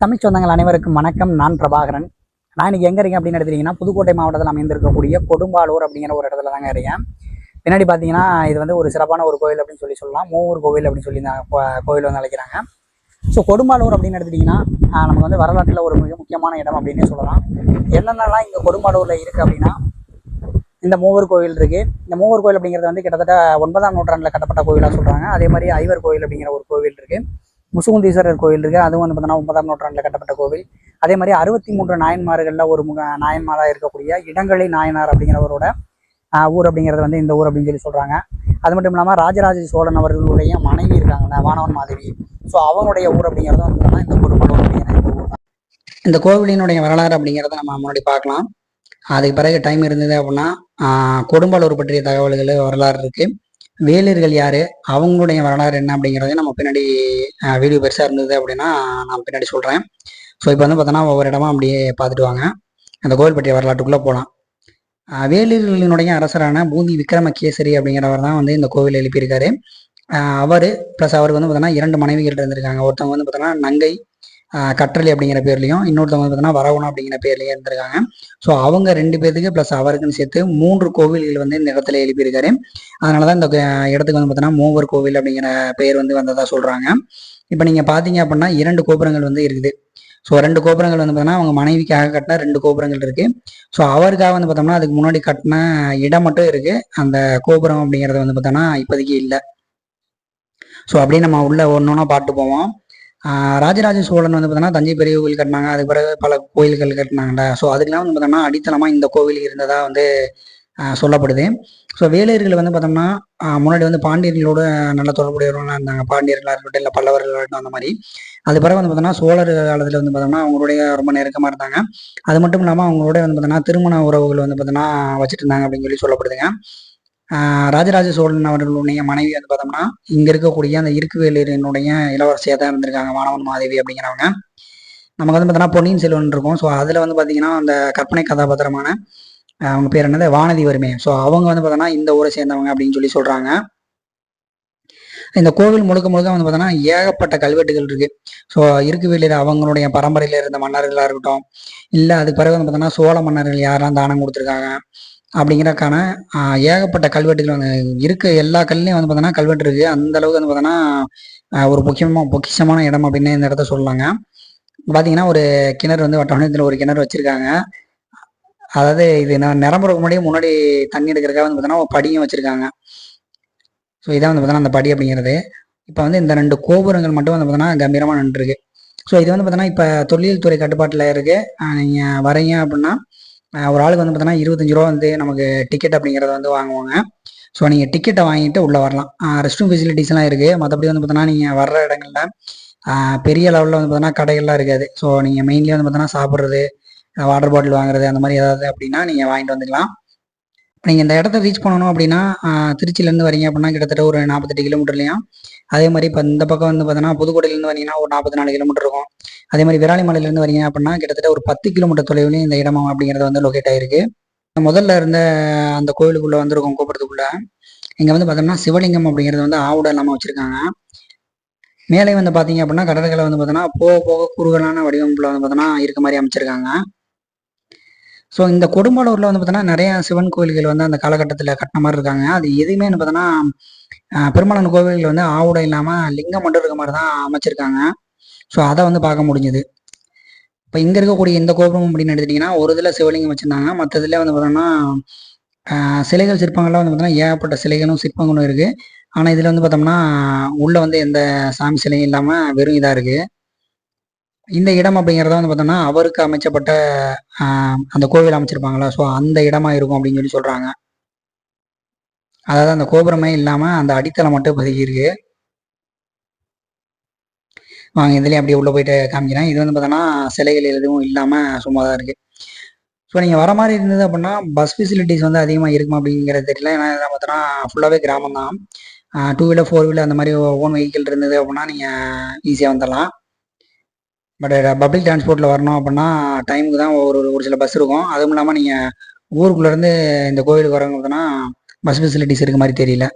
தமிழ் சொந்தங்கள் அனைவருக்கும் வணக்கம். நான் பிரபாகரன். நான் இன்னைக்கு எங்கே இருக்கேன் அப்படின்னு எடுத்துட்டீங்கன்னா, புதுக்கோட்டை மாவட்டத்தில் அமைந்திருக்கக்கூடிய கொடும்பாலூர் அப்படிங்கிற ஒரு இடத்துல தாங்க இருக்கேன். பின்னாடி பார்த்தீங்கன்னா, இது வந்து ஒரு சிறப்பான ஒரு கோயில் அப்படின்னு சொல்லலாம். மூவூர் கோவில் அப்படின்னு சொல்லி கோவில் வந்து அழைக்கிறாங்க. ஸோ கொடும்பாலூர் அப்படின்னு எடுத்துட்டிங்கன்னா, நமக்கு வந்து வரலாற்றில் ஒரு மிக முக்கியமான இடம் அப்படின்னே சொல்லலாம். என்னென்னலாம் இங்கே கொடும்பாலூரில் இருக்குது அப்படின்னா, இந்த மூவர் கோவில் இருக்குது. இந்த மூவர் கோவில் அப்படிங்கிறது வந்து கிட்டத்தட்ட 9ஆம் நூற்றாண்டில் கட்டப்பட்ட கோவிலாக சொல்கிறாங்க. அதே மாதிரி ஐவர் கோவில் அப்படிங்கிற ஒரு கோவில் இருக்குது. முசுகுந்தீஸ்வரர் கோவில் இருக்குது. அதுவும் வந்து பார்த்தீங்கன்னா 9ஆம் நூற்றாண்டில் கட்டப்பட்ட கோவில். அதே மாதிரி 63 நாயன்மார்களில் ஒரு நாயன்மாராக இருக்கக்கூடிய இடங்களி நாயனார் அப்படிங்கிறவரோட ஊர் அப்படிங்கிறது வந்து இந்த ஊர் அப்படின்னு சொல்லி சொல்கிறாங்க. அது மட்டும் இல்லாமல் ராஜராஜ சோழன் அவர்களுடைய மனைவி இருக்காங்க, வானவன் மாதேவி. ஸோ அவங்களுடைய ஊர் அப்படிங்கிறது வந்து பார்த்தீங்கன்னா இந்த கொடும்பாலூர் அப்படிங்கிற இந்த ஊர் தான். இந்த கோவிலினுடைய வரலாறு அப்படிங்கிறத நம்ம முன்னாடி பார்க்கலாம். அதுக்கு பிறகு டைம் இருந்தது அப்படின்னா கொடும்பாலூர் பற்றிய தகவல்கள் வரலாறு இருக்கு. வேலர்கள் யாரு, அவங்களுடைய வரலாறு என்ன அப்படிங்கிறதையும் நம்ம பின்னாடி வீடியோ பெருசாக இருந்தது அப்படின்னா நான் பின்னாடி சொல்கிறேன். ஸோ இப்போ வந்து பார்த்தோன்னா ஒவ்வொரு இடமா அப்படியே பார்த்துட்டு வாங்க. அந்த கோவில் பற்றிய வரலாற்றுக்குள்ளே போகலாம். வேலர்களினுடைய அரசரான பூந்தி விக்ரமகேசரி அப்படிங்கிறவர் தான் வந்து இந்த கோவில் எழுப்பியிருக்காரு. அவர் ப்ளஸ் அவருக்கு வந்து பார்த்தோன்னா 2 மனைவிகள் இருந்திருக்காங்க. ஒருத்தவங்க வந்து பார்த்தோன்னா நங்கை கற்றலி அப்படிங்கிற பேர்லையும், இன்னொருத்தவங்க வந்து பார்த்தோன்னா வரகுணம் அப்படிங்கிற பேர்லையும் இருந்திருக்காங்க. ஸோ அவங்க 2 பேருக்கு ப்ளஸ் அவருக்குன்னு சேர்த்து 3 கோவில்கள் வந்து இந்த இடத்துல எழுப்பியிருக்காரு. அதனால தான் இந்த இடத்துக்கு வந்து பார்த்தோன்னா மூவர் கோவில் அப்படிங்கிற பெயர் வந்து வந்ததாக சொல்கிறாங்க. இப்போ நீங்கள் பார்த்தீங்க அப்படின்னா 2 கோபுரங்கள் வந்து இருக்குது. ஸோ 2 கோபுரங்கள் வந்து பார்த்தோன்னா அவங்க மனைவிக்காக கட்டின 2 கோபுரங்கள் இருக்குது. ஸோ அவருக்காக வந்து பார்த்தோம்னா அதுக்கு முன்னாடி கட்டின இடம் மட்டும் இருக்குது. அந்த கோபுரம் அப்படிங்கிறது வந்து பார்த்தோன்னா இப்போதைக்கு இல்லை. ஸோ அப்படியே நம்ம உள்ள ஒன்று பார்த்து போவோம். ராஜராஜ சோழன் வந்து பார்த்தோன்னா தஞ்சை பெரிய கோவில் கட்டினாங்க. அதுக்கு பிறகு பல கோயில்கள் கட்டினாங்கல்ல. ஸோ அதுக்கெல்லாம் வந்து பார்த்தோம்னா அடித்தளமாக இந்த கோவில் இருந்ததா வந்து சொல்லப்படுது. ஸோ வேலையர்கள் வந்து பார்த்தோம்னா முன்னாடி வந்து பாண்டியர்களோட நல்ல தொடர்புடையவர்களாக இருந்தாங்க. பாண்டியர்களாக இருக்கட்டும், இல்லை பல்லவர்களாக இருக்கட்டும், அந்த மாதிரி. அது பிறகு வந்து பார்த்தோம்னா சோழர் காலத்தில் வந்து பார்த்தோம்னா அவங்களுடைய ரொம்ப நெருக்கமாக இருந்தாங்க. அது மட்டும் இல்லாமல் அவங்களோட வந்து பார்த்தோம்னா திருமண உறவுகள் வந்து பார்த்தோம்னா வச்சுட்டு இருந்தாங்க அப்படின்னு சொல்லி சொல்லப்படுதுங்க. ராஜராஜ சோழன் அவர்களுடைய மனைவி வந்து பார்த்தோம்னா இங்க இருக்கக்கூடிய அந்த இருக்குவேலூரினுடைய இளவரசியாக தான் இருந்திருக்காங்க, வானவன் மாதேவி அப்படிங்கிறவங்க. நமக்கு வந்து பார்த்தோம்னா பொன்னியின் செல்வன் இருக்கும். ஸோ அதில் வந்து பார்த்தீங்கன்னா அந்த கற்பனை கதாபாத்திரமான அவங்க பேர் என்னது வானதி வருமே. ஸோ அவங்க வந்து பார்த்தோம்னா இந்த ஊரை சேர்ந்தவங்க அப்படின்னு சொல்லி சொல்றாங்க. இந்த கோவில் முழுக்க முழுக்க வந்து பார்த்தோம்னா ஏகப்பட்ட கல்வெட்டுகள் இருக்கு. ஸோ இருக்குவேலூர் அவங்களுடைய பரம்பரையில இருந்த மன்னர்களாக இருக்கட்டும், இல்லை அதுக்கு பிறகு வந்து பார்த்தோம்னா சோழ மன்னர்கள் யாரெல்லாம் தானம் கொடுத்துருக்காங்க அப்படிங்கிறக்கான ஏகப்பட்ட கல்வெட்டுகள் வந்து இருக்க. எல்லா கல்லையும் வந்து பார்த்தோன்னா கல்வெட்டு இருக்கு. அந்த அளவுக்கு வந்து பார்த்தோன்னா ஒரு பொக்கிஷமான இடம் அப்படின்னு இந்த இடத்த சொல்லலாங்க. பார்த்தீங்கன்னா ஒரு கிணறு வந்து வட்டவணையத்தில் ஒரு கிணறு வச்சிருக்காங்க. அதாவது இது நான் நிரம்புறதுக்கு முன்னாடி தண்ணி எடுக்கிறதுக்காக வந்து பார்த்தோன்னா ஒரு படியும் வச்சிருக்காங்க. ஸோ இதான் வந்து பார்த்தோன்னா அந்த படி அப்படிங்கிறது. இப்போ வந்து இந்த 2 கோபுரங்கள் மட்டும் வந்து பார்த்தோன்னா கம்பீரமாக நின்றுருக்கு. ஸோ இது வந்து பார்த்தோன்னா இப்போ தொழில் துறை கட்டுப்பாட்டில் இருக்கு. நீங்கள் வரீங்க அப்படின்னா ஒரு ஆளுக்கு வந்து பார்த்தோன்னா 25 ரூபா வந்து நமக்கு டிக்கெட் அப்படிங்கிறத வந்து வாங்குவாங்க. ஸோ நீங்கள் டிக்கெட்டை வாங்கிட்டு உள்ளே வரலாம். ரெஸ்ட் ரூம் ஃபெசிலிட்டிஸ்லாம் இருக்குது. மற்றபடி வந்து பார்த்தோன்னா நீங்கள் வர்ற இடங்களில் பெரிய லெவலில் வந்து பார்த்தோன்னா கடைகள்லாம் இருக்காது. ஸோ நீங்கள் மெயின்லி வந்து பார்த்தோன்னா சாப்பிட்றது, வாட்டர் பாட்டில் வாங்குறது, அந்த மாதிரி ஏதாவது அப்படின்னா நீங்கள் வாங்கிட்டு வந்துக்கலாம். நீங்கள் இந்த இடத்த ரீச் பண்ணணும் அப்படின்னா திருச்சியிலேருந்து வரீங்க அப்படின்னா கிட்டத்தட்ட ஒரு 48 கிலோமீட்டர்லையும், அதே மாதிரி இப்போ இந்த பக்கம் வந்து பார்த்தோன்னா புதுக்கோட்டையிலேருந்து வரீங்கன்னா ஒரு 44 கிலோமீட்டர் இருக்கும். அதே மாதிரி விராலிமலையிலேருந்து வரீங்க அப்படின்னா கிட்டத்தட்ட ஒரு 10 கிலோமீட்டர் தொலைவுலையும் இந்த இடம் அப்படிங்கிறது வந்து லொக்கேட் ஆயிருக்கு. முதல்ல இருந்த அந்த கோவிலுக்குள்ளே வந்திருக்கும் கோபுரத்துக்குள்ள இங்கே வந்து பார்த்தோம்னா சிவலிங்கம் அப்படிங்கிறது வந்து ஆவுட இல்லாமல் வச்சுருக்காங்க. மேலே வந்து பார்த்தீங்க அப்படின்னா கடற்கரை வந்து பார்த்தோன்னா போக போக குறுகலான வடிவமைப்பில் வந்து பார்த்தோன்னா இருக்க மாதிரி அமைச்சிருக்காங்க. ஸோ இந்த கொடும்பாலூரில் வந்து பார்த்தோன்னா நிறைய சிவன் கோயில்கள் வந்து அந்த காலகட்டத்தில் கட்டின மாதிரி இருக்காங்க. அது எதுவுமே வந்து பார்த்தோன்னா பெரும்பாலான கோவில்கள் வந்து ஆவுடை இல்லாமல் லிங்கம் மட்டும் இருக்க மாதிரி தான் அமைச்சிருக்காங்க. ஸோ அதை வந்து பார்க்க முடிஞ்சுது. இப்போ இங்கே இருக்கக்கூடிய இந்த கோபுரம் அப்படின்னு எடுத்துட்டிங்கன்னா ஒரு இதில் சிவலிங்கம் வச்சுருந்தாங்க. மற்ற இதில் வந்து பார்த்தோன்னா சிலைகள் சிற்பங்கள்லாம் வந்து பார்த்தோன்னா ஏகப்பட்ட சிலைகளும் சிற்பங்களும் இருக்குது. ஆனால் இதில் வந்து பார்த்தோம்னா உள்ளே வந்து எந்த சாமி சிலையும் இல்லாமல் வெறும் இதாக இருக்குது. இந்த இடம் அப்படிங்கிறத வந்து பார்த்தோம்னா அவருக்கு அமைச்சப்பட்ட அந்த கோவில் அமைச்சிருப்பாங்களா, ஸோ அந்த இடமா இருக்கும் அப்படின்னு சொல்லி சொல்கிறாங்க. அதாவது அந்த கோபுரமே இல்லாமல் அந்த அடித்தளம் மட்டும் இப்போதைக்கு இருக்கு. வாங்க இதுலேயும் அப்படியே உள்ளே போயிட்டு காமிக்கிறேன். இது வந்து பார்த்தோன்னா சிலைகள் எதுவும் இல்லாமல் சும்மா தான் இருக்குது. ஸோ நீங்கள் வர மாதிரி இருந்தது அப்படின்னா பஸ் ஃபெசிலிட்டிஸ் வந்து அதிகமாக இருக்குமா அப்படிங்கிறது தெரியல. ஏன்னா இதை பார்த்தோன்னா ஃபுல்லாகவே கிராமம் தான். 2 வீலர் 4 வீலர் அந்த மாதிரி ஓன் வெஹிக்கிள் இருந்தது அப்படின்னா நீங்கள் ஈஸியாக வந்துடலாம். பட் பப்ளிக் டிரான்ஸ்போர்ட்டில் வரணும் அப்படின்னா டைமுக்கு தான் ஒரு சில பஸ் இருக்கும். அதுவும் இல்லாமல் நீங்கள் ஊருக்குள்ளேருந்து இந்த கோவிலுக்கு வரவங்கன்னா பஸ் ஃபெசிலிட்டிஸ் இருக்க மாதிரி தெரியல.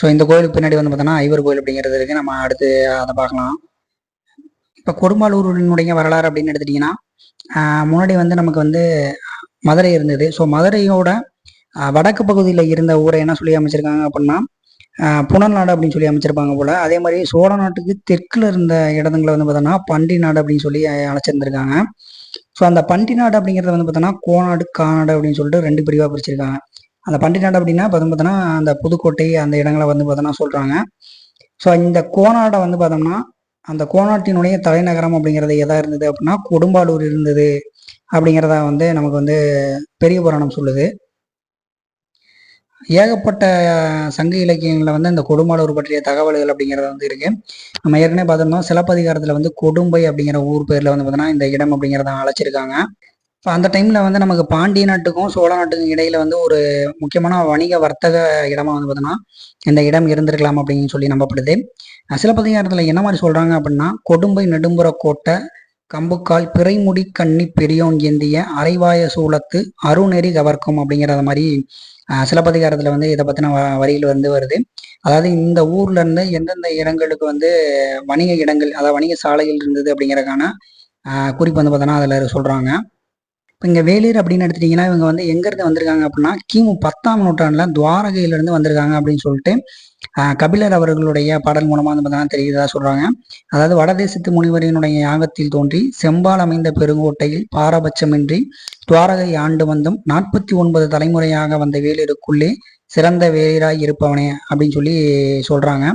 ஸோ இந்த கோயிலுக்கு பின்னாடி வந்து பார்த்தோன்னா ஐவர் கோயில் அப்படிங்கிறது இருக்குது. நம்ம அடுத்து அதை பார்க்கலாம். இப்போ கொடும்பாலூரினுடைய வரலாறு அப்படின்னு எடுத்துட்டிங்கன்னா, முன்னாடி வந்து நமக்கு வந்து மதுரை இருந்தது. ஸோ மதுரையோட வடக்கு பகுதியில் இருந்த ஊரை என்ன சொல்லி அமைச்சிருக்காங்க அப்படின்னா புனல் நாடு அப்படின்னு சொல்லி அமைச்சிருப்பாங்க போல. அதே மாதிரி சோழ நாட்டுக்கு தெற்குல இருந்த இடத்துங்களை வந்து பார்த்தோன்னா பண்டி நாடு அப்படின்னு சொல்லி அழைச்சிருந்திருக்காங்க. ஸோ அந்த பண்டி நாடு அப்படிங்கிறத வந்து பார்த்தோன்னா கோநாடு காநாடு அப்படின்னு சொல்லிட்டு 2 பிரிவாக பிரிச்சிருக்காங்க. அந்த பண்டி நாடு அப்படின்னா பார்த்தோன்னா அந்த புதுக்கோட்டை அந்த இடங்களை வந்து பார்த்தோன்னா சொல்றாங்க. ஸோ இந்த கோநாடை வந்து பார்த்தோம்னா அந்த கோநாட்டினுடைய தலைநகரம் அப்படிங்கிறது எதா இருந்தது அப்படின்னா கொடும்பாலூர் இருந்தது அப்படிங்கிறத வந்து நமக்கு வந்து பெரிய புராணம் சொல்லுது. ஏகப்பட்ட சங்க இலக்கியங்களில் வந்து இந்த கொடும்பாலூர் பற்றிய தகவல்கள் அப்படிங்கிறது வந்து இருக்கு. நம்ம ஏற்கனவே பார்த்தோம்னா சிலப்பதிகாரத்தில் வந்து கொடும்பை அப்படிங்கிற ஊர் பேர்ல வந்து பார்த்தோன்னா இந்த இடம் அப்படிங்கிறத அழைச்சிருக்காங்க. ஸோ அந்த டைம்ல வந்து நமக்கு பாண்டிய நாட்டுக்கும் சோழ நாட்டுக்கும் இடையில வந்து ஒரு முக்கியமான வணிக வர்த்தக இடமா வந்து பார்த்தோன்னா இந்த இடம் இருந்திருக்கலாம் அப்படின்னு சொல்லி நம்பப்படுது. சிலப்பதிகாரத்தில் என்ன மாதிரி சொல்றாங்க அப்படின்னா கொடும்பை நெடும்புற கோட்டை கம்புக்கால் பிறைமுடி கண்ணி பெரியோன் ஏந்திய அரைவாய சூளத்து அருநெறி கவர்க்கும் அப்படிங்கிறத மாதிரி சிலப்பதிகாரத்துல வந்து இதை பத்தின வரிகள் வந்து வருது. அதாவது இந்த ஊர்ல இருந்து எந்தெந்த இடங்களுக்கு வந்து வணிக இடங்கள் அதாவது வணிக சாலைகள் இருந்தது அப்படிங்கறதுக்கான குறிப்பு வந்து பார்த்தோன்னா அதுல சொல்றாங்க. இப்போ இங்கே வேலூர் அப்படின்னு எடுத்துட்டிங்கன்னா இவங்க வந்து எங்கேருந்து வந்திருக்காங்க அப்படின்னா கிமு 10ஆம் நூற்றாண்டில் துவாரகையிலேருந்து வந்திருக்காங்க அப்படின்னு சொல்லிட்டு கபிலர் அவர்களுடைய பாடல் மூலமாக வந்து பார்த்தீங்கன்னா தெரியுதா சொல்கிறாங்க. அதாவது வடதேசத்து முனிவரினுடைய யாகத்தில் தோன்றி செம்பால் அமைந்த பெருங்கோட்டையில் பாரபட்சமின்றி துவாரகை ஆண்டு வந்தும் 49 தலைமுறையாக வந்த வேலூருக்குள்ளே சிறந்த வேலராய் இருப்பவனே அப்படின்னு சொல்லி சொல்கிறாங்க.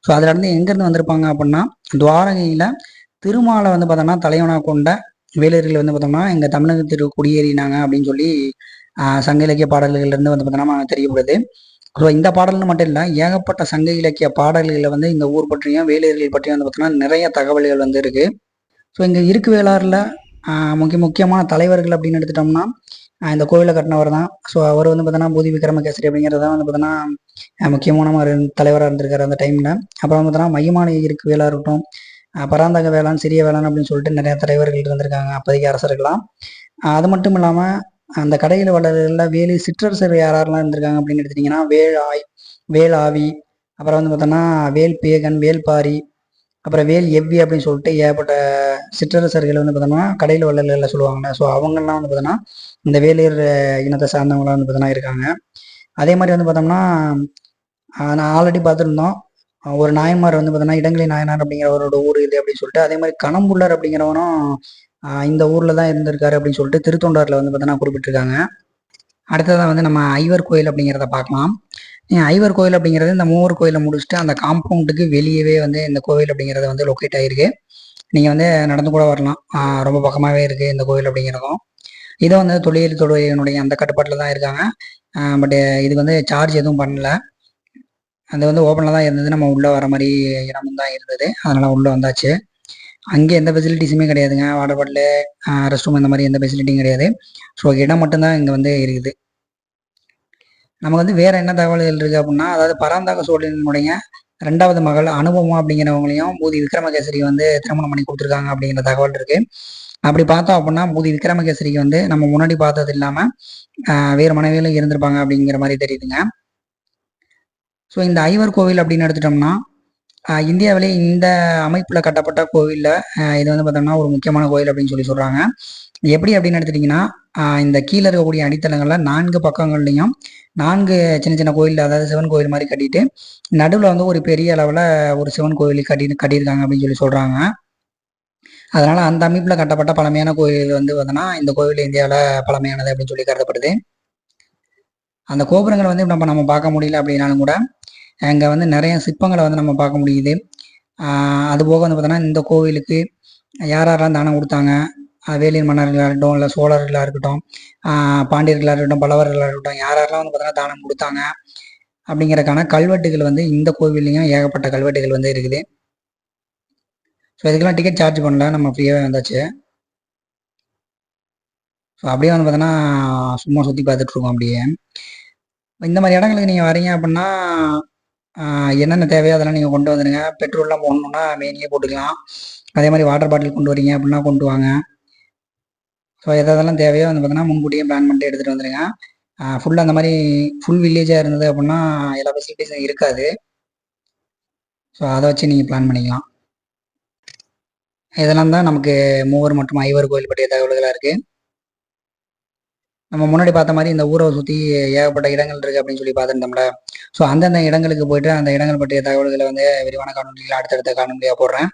ஸோ அதுலேருந்து எங்கேருந்து வந்திருப்பாங்க அப்படின்னா துவாரகையில் திருமாலை வந்து பார்த்தோன்னா தலைவனாக கொண்ட வேலூரில் வந்து பார்த்தோம்னா எங்கள் தமிழகத்திற்கு குடியேறினாங்க அப்படின்னு சொல்லி சங்க இலக்கிய பாடல்கள்ல இருந்து வந்து பார்த்தோம்னா தெரியப்படுது. ஸோ இந்த பாடல்னு மட்டும் இல்லை ஏகப்பட்ட சங்க இலக்கிய பாடல்களில் வந்து இந்த ஊர் பற்றியும் வேலூர்கள் பற்றியும் வந்து பார்த்தோம்னா நிறைய தகவல்கள் வந்து இருக்கு. ஸோ இங்கே இருக்கு வேளாறுல முக்கியமான தலைவர்கள் அப்படின்னு எடுத்துட்டோம்னா இந்த கோவிலை கட்டினவர் தான். ஸோ அவர் வந்து பார்த்தோன்னா பூதி விக்ரமகேசரி அப்படிங்கிறத வந்து பார்த்தோன்னா முக்கியமான ஒரு தலைவராக இருந்திருக்காரு அந்த டைமில். அப்புறம் வந்து பார்த்தோன்னா மையமான இருக்கு வேளாக இருக்கட்டும், பராந்தக வேளாண் சிறிய வேளாண் அப்படின்னு சொல்லிட்டு நிறைய தலைவர்கள் இருந்திருக்காங்க அப்போதைக்கு அரசர்கள்லாம். அது மட்டும் இல்லாமல் அந்த கடையில் வளர்ல வேலு சிற்றரசர் யாரெல்லாம் இருந்திருக்காங்க அப்படின்னு எடுத்துட்டிங்கன்னா வேலாவி, அப்புறம் வந்து பார்த்தோன்னா வேல் பேகன், வேல்பாரி, அப்புறம் வேல் எவ்வி அப்படின்னு சொல்லிட்டு ஏகப்பட்ட சிற்றரசர்கள் வந்து பார்த்தோம்னா கடையில் வள்ளல்களில் சொல்லுவாங்கள்ல. ஸோ அவங்கெல்லாம் வந்து பார்த்தோன்னா இந்த வேலூர் இனத்தை சார்ந்தவங்களாம் வந்து பார்த்தோன்னா இருக்காங்க. அதே மாதிரி வந்து பார்த்தோம்னா நான் ஆல்ரெடி பார்த்துருந்தோம் ஒரு நாயன்மார் வந்து பார்த்தோன்னா இடங்களி நாயனார் அப்படிங்கிறவரோட ஊர் இது அப்படின்னு சொல்லிட்டு. அதே மாதிரி கணம்புள்ளர் அப்படிங்கிறவனும் இந்த ஊரில் தான் இருந்திருக்காரு அப்படின்னு சொல்லிட்டு திருத்தொண்டரில் வந்து பார்த்தோன்னா குறிப்பிட்டிருக்காங்க. அடுத்ததான் வந்து நம்ம ஐவர் கோயில் அப்படிங்கிறத பார்க்கலாம். ஐவர் கோயில் அப்படிங்கிறது இந்த மூவர் கோயிலை முடிச்சுட்டு அந்த காம்பவுண்டுக்கு வெளியவே வந்து இந்த கோவில் அப்படிங்கிறது வந்து லொக்கேட் ஆகிருக்கு. நீங்கள் வந்து நடந்து கூட வரலாம், ரொம்ப பக்கமாகவே இருக்குது இந்த கோயில் அப்படிங்கிறதும். இதை வந்து தொழில் துறையினுடைய அந்த கட்டுப்பாட்டில் தான் இருக்காங்க. பட் இது வந்து சார்ஜ் எதுவும் பண்ணல. அது வந்து ஓப்பனில் தான் இருந்தது. நம்ம உள்ளே வர மாதிரி இடமும் தான் இருந்தது. அதனால் உள்ளே வந்தாச்சு. அங்கே எந்த ஃபெசிலிட்டிஸுமே கிடையாதுங்க. வாட்டர் பாட்டிலு, ரெஸ்ட் ரூம் இந்த மாதிரி எந்த ஃபெசிலிட்டியும் கிடையாது. ஸோ இடம் மட்டும்தான் இங்கே வந்து இருக்குது. நமக்கு வந்து வேறு என்ன தகவல்கள் இருக்குது அப்படின்னா அதாவது பராந்தக சோழனுடைய 2வது மகள் அனுபவம் அப்படிங்கிறவங்களையும் பூதி விக்ரமகேசரி வந்து திருமணம் பண்ணி கொடுத்துருக்காங்க அப்படிங்கிற தகவல் இருக்குது. அப்படி பார்த்தோம் அப்படின்னா பூதி விக்ரமகேசரிக்கு வந்து நம்ம முன்னாடி பார்த்தது இல்லாமல் வேறு மனைவியிலும் இருந்திருப்பாங்க அப்படிங்கிற மாதிரி தெரியுதுங்க. ஸோ இந்த ஐவர் கோவில் அப்படின்னு எடுத்துட்டோம்னா இந்தியாவிலே இந்த அமைப்பில் கட்டப்பட்ட கோவிலில் இது வந்து பார்த்தோம்னா ஒரு முக்கியமான கோவில் அப்படின்னு சொல்லி சொல்கிறாங்க. எப்படி அப்படின்னு எடுத்துட்டிங்கன்னா இந்த கீழே இருக்கக்கூடிய அடித்தளங்களில் 4 பக்கங்கள்லையும் 4 சின்ன சின்ன கோயில் அதாவது சிவன் கோயில் மாதிரி கட்டிட்டு நடுவில் வந்து ஒரு பெரிய அளவில் ஒரு சிவன் கோவில் கட்டியிருக்காங்க அப்படின்னு சொல்லி சொல்கிறாங்க. அதனால் அந்த அமைப்பில் கட்டப்பட்ட பழமையான கோயில் வந்து பார்த்தோன்னா இந்த கோவில் இந்தியாவில் பழமையானது அப்படின்னு சொல்லி கருதப்படுது. அந்த கோபுரங்களை வந்து நம்ம பார்க்க முடியல அப்படின்னாலும் கூட அங்கே வந்து நிறைய சிற்பங்களை வந்து நம்ம பார்க்க முடியுது. அதுபோக வந்து பார்த்தோன்னா இந்த கோவிலுக்கு யாரெல்லாம் தானம் கொடுத்தாங்க, வேலியன் மன்னர்களாக இருக்கட்டும், இல்லை சோழர்களாக இருக்கட்டும், பாண்டியர்களாக இருக்கட்டும், பல்லவர்களாக இருக்கட்டும், யாரெல்லாம் வந்து பார்த்தோன்னா தானம் கொடுத்தாங்க அப்படிங்கிறதுக்கான கல்வெட்டுகள் வந்து இந்த கோவில்லையும் ஏகப்பட்ட கல்வெட்டுகள் வந்து இருக்குது. ஸோ இதுக்கெல்லாம் டிக்கெட் சார்ஜ் பண்ணல, நம்ம ஃப்ரீயாகவே வந்தாச்சு. ஸோ அப்படியே வந்து பார்த்தோன்னா சும்மா சுற்றி பார்த்துட்ருக்கோம் அப்படியே. இந்த மாதிரி இடங்களுக்கு நீங்கள் வரீங்க அப்படின்னா என்னென்ன தேவையோ அதெல்லாம் நீங்கள் கொண்டு வந்துடுங்க. பெட்ரோல்லாம் போடணுன்னா மெயின்லேயே போட்டுக்கலாம். அதே மாதிரி வாட்டர் பாட்டில் கொண்டு வரீங்க அப்படின்னா கொண்டு வாங்க. ஸோ எதெல்லாம் தேவையோ வந்து பார்த்தீங்கன்னா முன்கூட்டியே பிளான் பண்ணிட்டு எடுத்துகிட்டு வந்துடுங்க. ஃபுல்லாக அந்த மாதிரி ஃபுல் வில்லேஜாக இருந்தது அப்படின்னா எல்லா ஃபெசிலிட்டிஸும் இருக்காது. ஸோ அதை வச்சு நீங்கள் பிளான் பண்ணிக்கலாம். இதெல்லாம் தான் நமக்கு மூவர் மற்றும் ஐவர் கோயில் பற்றிய தகவல்களாக இருக்குது. நம்ம முன்னாடி பார்த்த மாதிரி இந்த ஊரை சுற்றி ஏகப்பட்ட இடங்கள் இருக்குது அப்படின்னு சொல்லி பார்த்துருந்தோம்ல. ஸோ அந்தந்த இடங்களுக்கு போயிட்டு அந்த இடங்கள் பற்றிய தகவல்களை வந்து விரிவான காணொலியில் அடுத்தடுத்த காணொலியாக போடுறேன்.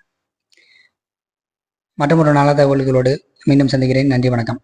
மற்றும் ஒரு நல்ல தகவல்களோடு மீண்டும் சந்திக்கிறேன். நன்றி, வணக்கம்.